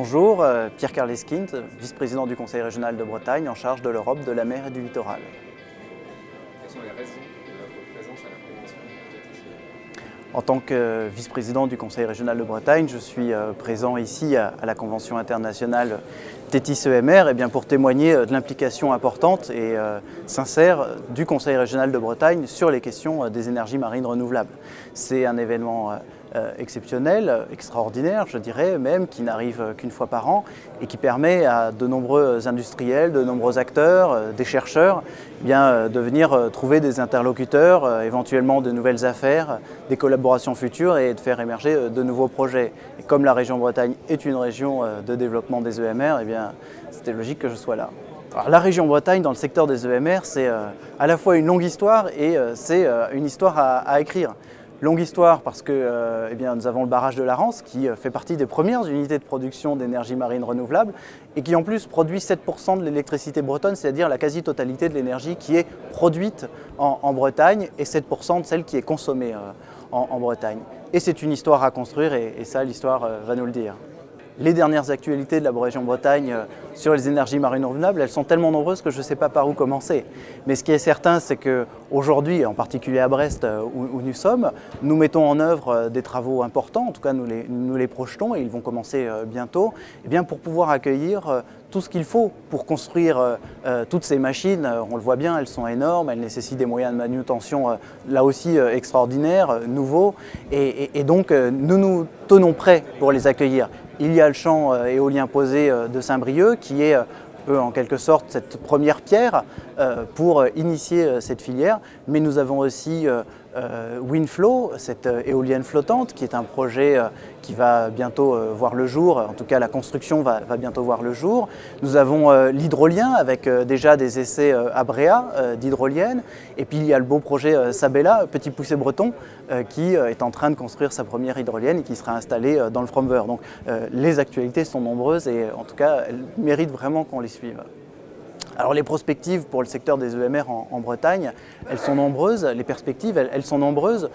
Bonjour, Pierre Karleskint, vice-président du Conseil régional de Bretagne en charge de l'Europe, de la mer et du littoral. Quelles sont les raisons de votre présence à la convention TTCEMR? En tant que vice-président du Conseil régional de Bretagne, je suis présent ici à la Convention internationale TTCEMR pour témoigner de l'implication importante et sincère du Conseil régional de Bretagne sur les questions des énergies marines renouvelables. C'est un événement exceptionnel, extraordinaire, je dirais même, qui n'arrive qu'une fois par an et qui permet à de nombreux industriels, de nombreux acteurs, des chercheurs, de venir trouver des interlocuteurs, éventuellement de nouvelles affaires, des collaborations futures et de faire émerger de nouveaux projets. Et comme la région Bretagne est une région de développement des EMR, c'était logique que je sois là. Alors, la région Bretagne, dans le secteur des EMR, c'est à la fois une longue histoire et c'est une histoire à écrire. Longue histoire parce que nous avons le barrage de la Rance qui fait partie des premières unités de production d'énergie marine renouvelable et qui en plus produit 7% de l'électricité bretonne, c'est-à-dire la quasi-totalité de l'énergie qui est produite en Bretagne et 7% de celle qui est consommée en Bretagne. Et c'est une histoire à construire et ça, l'histoire va nous le dire. Les dernières actualités de la région Bretagne sur les énergies marines renouvelables, elles sont tellement nombreuses que je ne sais pas par où commencer. Mais ce qui est certain, c'est qu'aujourd'hui, en particulier à Brest où nous sommes, nous mettons en œuvre des travaux importants, en tout cas nous les projetons et ils vont commencer bientôt, pour pouvoir accueillir tout ce qu'il faut pour construire toutes ces machines. On le voit bien, elles sont énormes, elles nécessitent des moyens de manutention là aussi extraordinaires, nouveaux, et donc nous nous tenons prêts pour les accueillir. Il y a le champ éolien posé de Saint-Brieuc qui est en quelque sorte cette première pierre pour initier cette filière, mais nous avons aussi Windflow, cette éolienne flottante qui est un projet qui va bientôt voir le jour, en tout cas la construction va bientôt voir le jour. Nous avons l'hydrolien avec déjà des essais à Bréa d'hydrolienne, et puis il y a le beau projet Sabella, Petit Poucet Breton, qui est en train de construire sa première hydrolienne et qui sera installée dans le Fromveur. Donc les actualités sont nombreuses et en tout cas elles méritent vraiment qu'on les suive. Alors les perspectives pour le secteur des EMR en Bretagne, elles sont nombreuses, les perspectives elles sont nombreuses.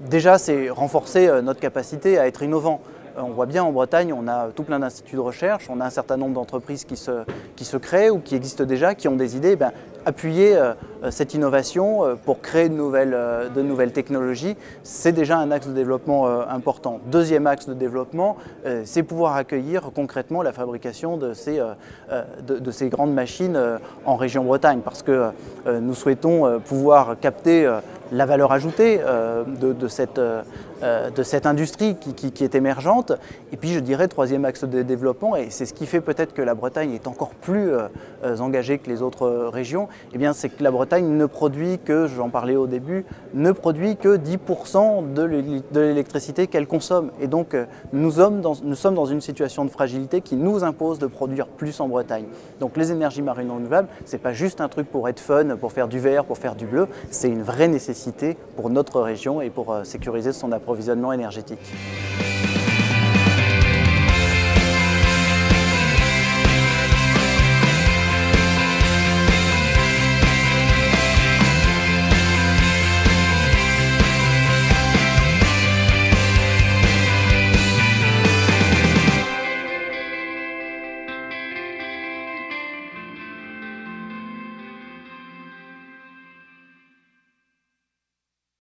Déjà c'est renforcer notre capacité à être innovant. On voit bien en Bretagne, on a tout plein d'instituts de recherche, on a un certain nombre d'entreprises qui se créent ou qui existent déjà, qui ont des idées. Appuyer cette innovation pour créer de nouvelles technologies, c'est déjà un axe de développement important. Deuxième axe de développement, c'est pouvoir accueillir concrètement la fabrication de ces grandes machines en région Bretagne, parce que nous souhaitons pouvoir capter la valeur ajoutée de cette industrie qui est émergente. Et puis je dirais troisième axe de développement, et c'est ce qui fait peut-être que la Bretagne est encore plus engagée que les autres régions, c'est que la Bretagne ne produit que, j'en parlais au début, ne produit que 10% de l'électricité qu'elle consomme. Et donc nous sommes dans une situation de fragilité qui nous impose de produire plus en Bretagne. Donc les énergies marines renouvelables, ce n'est pas juste un truc pour être fun, pour faire du vert, pour faire du bleu, c'est une vraie nécessité pour notre région et pour sécuriser son approvisionnement énergétique.